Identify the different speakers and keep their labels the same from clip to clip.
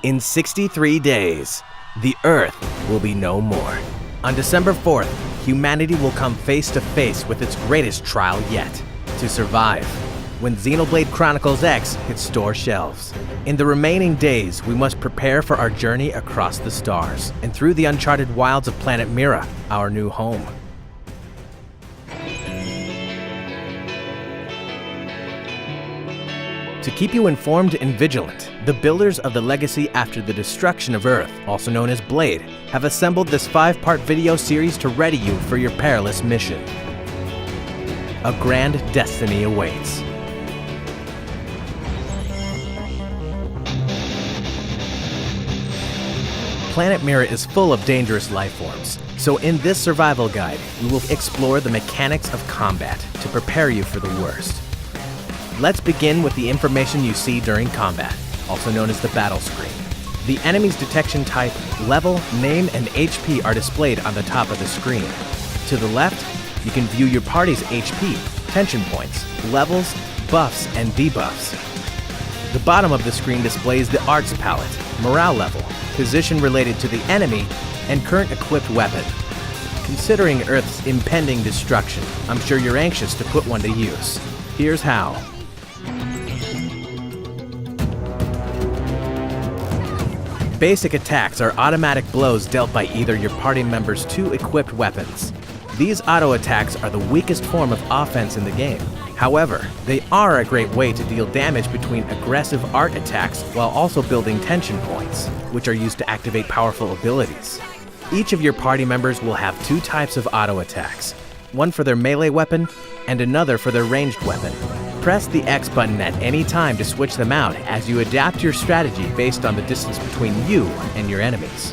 Speaker 1: In 63 days, the Earth will be no more. On December 4th, humanity will come face to face with its greatest trial yet, to survive, when Xenoblade Chronicles X hits store shelves. In the remaining days, we must prepare for our journey across the stars and through the uncharted wilds of planet Mira, our new home. To keep you informed and vigilant, the builders of the legacy after the destruction of Earth, also known as Blade, have assembled this 5-part video series to ready you for your perilous mission. A grand destiny awaits. Planet Mira is full of dangerous life forms, so in this survival guide, we will explore the mechanics of combat to prepare you for the worst. Let's begin with the information you see during combat, also known as the battle screen. The enemy's detection type, level, name, and HP are displayed on the top of the screen. To the left, you can view your party's HP, tension points, levels, buffs, and debuffs. The bottom of the screen displays the arts palette, morale level, position related to the enemy, and current equipped weapon. Considering Earth's impending destruction, I'm sure you're anxious to put one to use. Here's how. Basic attacks are automatic blows dealt by either your party member's 2 equipped weapons. These auto attacks are the weakest form of offense in the game. However, they are a great way to deal damage between aggressive art attacks while also building tension points, which are used to activate powerful abilities. Each of your party members will have 2 types of auto attacks, one for their melee weapon and another for their ranged weapon. Press the X button at any time to switch them out as you adapt your strategy based on the distance between you and your enemies.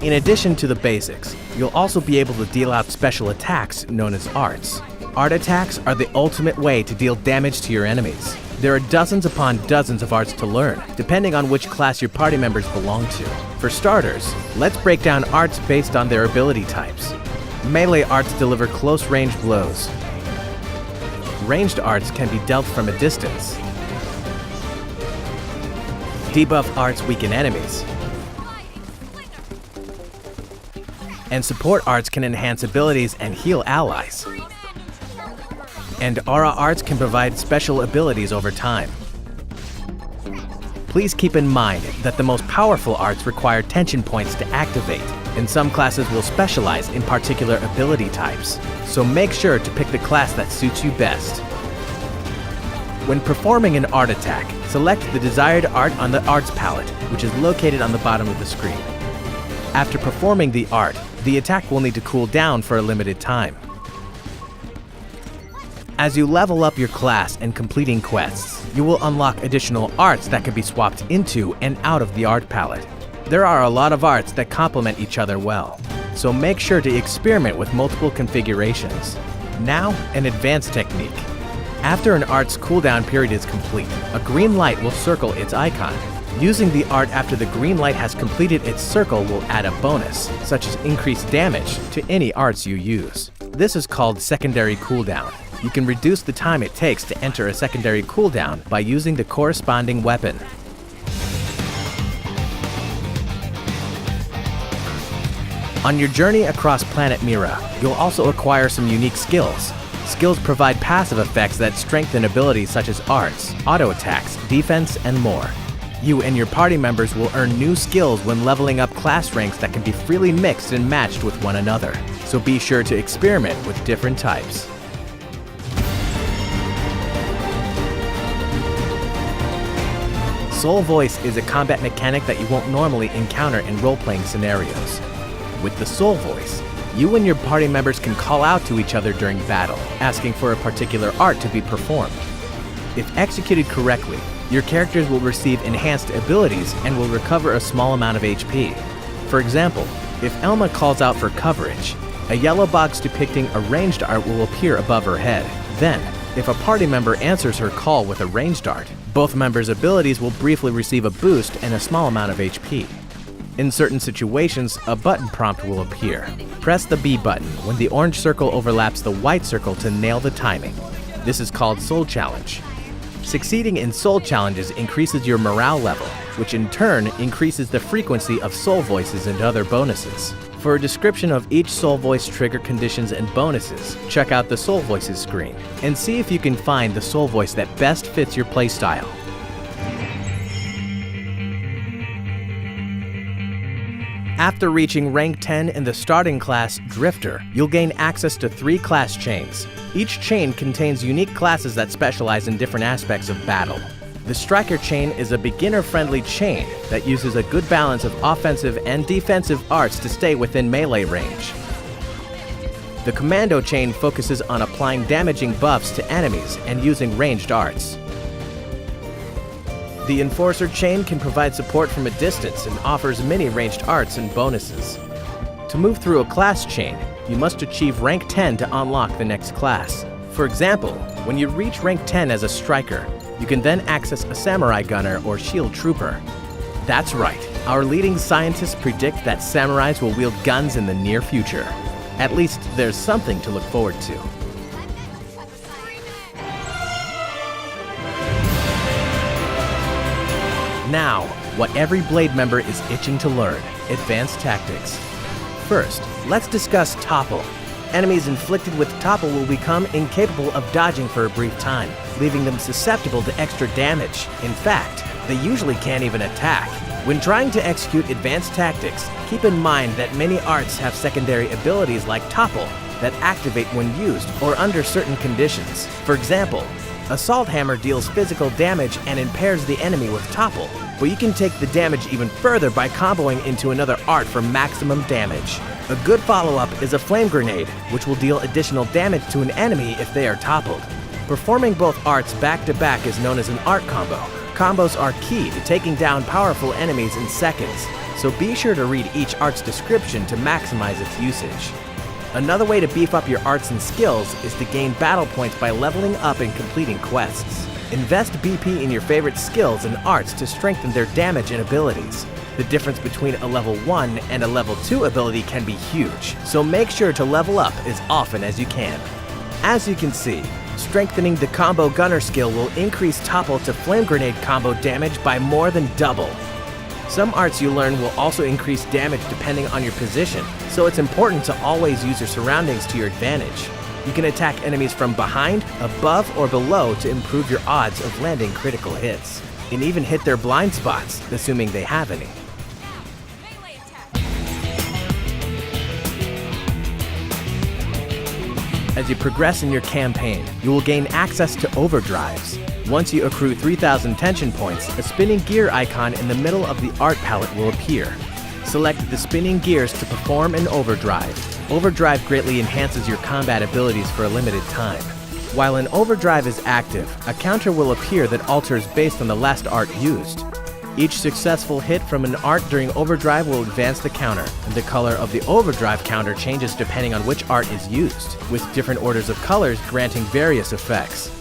Speaker 1: In addition to the basics, you'll also be able to deal out special attacks known as arts. Art attacks are the ultimate way to deal damage to your enemies. There are dozens upon dozens of arts to learn, depending on which class your party members belong to. For starters, let's break down arts based on their ability types. Melee arts deliver close-range blows. Ranged arts can be dealt from a distance. Debuff arts weaken enemies. And support arts can enhance abilities and heal allies. And aura arts can provide special abilities over time. Please keep in mind that the most powerful arts require tension points to activate, and some classes will specialize in particular ability types, so make sure to pick the class that suits you best. When performing an art attack, select the desired art on the arts palette, which is located on the bottom of the screen. After performing the art, the attack will need to cool down for a limited time. As you level up your class and completing quests, you will unlock additional arts that can be swapped into and out of the art palette. There are a lot of arts that complement each other well, so make sure to experiment with multiple configurations. Now, an advanced technique. After an art's cooldown period is complete, a green light will circle its icon. Using the art after the green light has completed its circle will add a bonus, such as increased damage, to any arts you use. This is called secondary cooldown. You can reduce the time it takes to enter a secondary cooldown by using the corresponding weapon. On your journey across planet Mira, you'll also acquire some unique skills. Skills provide passive effects that strengthen abilities such as arts, auto attacks, defense, and more. You and your party members will earn new skills when leveling up class ranks that can be freely mixed and matched with one another, so be sure to experiment with different types. Soul Voice is a combat mechanic that you won't normally encounter in role-playing scenarios. With the Soul Voice, you and your party members can call out to each other during battle, asking for a particular art to be performed. If executed correctly, your characters will receive enhanced abilities and will recover a small amount of HP. For example, if Elma calls out for coverage, a yellow box depicting a ranged art will appear above her head. Then, if a party member answers her call with a ranged art, both members' abilities will briefly receive a boost and a small amount of HP. In certain situations, a button prompt will appear. Press the B button when the orange circle overlaps the white circle to nail the timing. This is called Soul Challenge. Succeeding in soul challenges increases your morale level, which in turn increases the frequency of soul voices and other bonuses. For a description of each soul voice trigger conditions and bonuses, check out the soul voices screen and see if you can find the soul voice that best fits your playstyle. After reaching rank 10 in the starting class Drifter, you'll gain access to 3 class chains. Each chain contains unique classes that specialize in different aspects of battle. The Striker chain is a beginner-friendly chain that uses a good balance of offensive and defensive arts to stay within melee range. The Commando chain focuses on applying damaging buffs to enemies and using ranged arts. The Enforcer chain can provide support from a distance and offers many ranged arts and bonuses. To move through a class chain, you must achieve rank 10 to unlock the next class. For example, when you reach rank 10 as a Striker, you can then access a Samurai Gunner or Shield Trooper. That's right, our leading scientists predict that samurais will wield guns in the near future. At least there's something to look forward to. Now, what every Blade member is itching to learn: advanced tactics. First, let's discuss Topple. Enemies inflicted with Topple will become incapable of dodging for a brief time, leaving them susceptible to extra damage. In fact, they usually can't even attack. When trying to execute advanced tactics, keep in mind that many arts have secondary abilities like Topple that activate when used or under certain conditions. For example, Assault Hammer deals physical damage and impairs the enemy with Topple, but you can take the damage even further by comboing into another art for maximum damage. A good follow-up is a Flame Grenade, which will deal additional damage to an enemy if they are toppled. Performing both arts back-to-back is known as an art combo. Combos are key to taking down powerful enemies in seconds, so be sure to read each art's description to maximize its usage. Another way to beef up your arts and skills is to gain battle points by leveling up and completing quests. Invest BP in your favorite skills and arts to strengthen their damage and abilities. The difference between a level 1 and a level 2 ability can be huge, so make sure to level up as often as you can. As you can see, strengthening the Combo Gunner skill will increase Topple to Flame Grenade combo damage by more than double. Some arts you learn will also increase damage depending on your position, so it's important to always use your surroundings to your advantage. You can attack enemies from behind, above, or below to improve your odds of landing critical hits, and even hit their blind spots, assuming they have any. As you progress in your campaign, you will gain access to overdrives. Once you accrue 3,000 tension points, a spinning gear icon in the middle of the art palette will appear. Select the spinning gears to perform an overdrive. Overdrive greatly enhances your combat abilities for a limited time. While an overdrive is active, a counter will appear that alters based on the last art used. Each successful hit from an art during overdrive will advance the counter, and the color of the overdrive counter changes depending on which art is used, with different orders of colors granting various effects.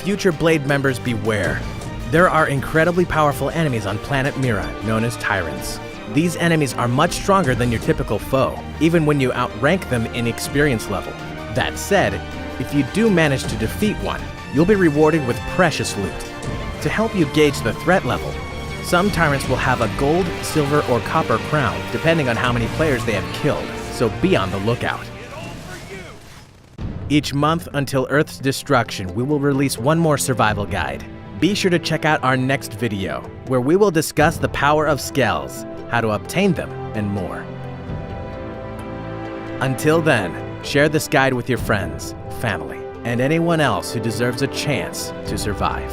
Speaker 1: Future Blade members beware. There are incredibly powerful enemies on planet Mira, known as Tyrants. These enemies are much stronger than your typical foe, even when you outrank them in experience level. That said, if you do manage to defeat one, you'll be rewarded with precious loot. To help you gauge the threat level, some Tyrants will have a gold, silver, or copper crown, depending on how many players they have killed, so be on the lookout. Each month until Earth's destruction, we will release one more survival guide. Be sure to check out our next video, where we will discuss the power of Skells, how to obtain them, and more. Until then, share this guide with your friends, family, and anyone else who deserves a chance to survive.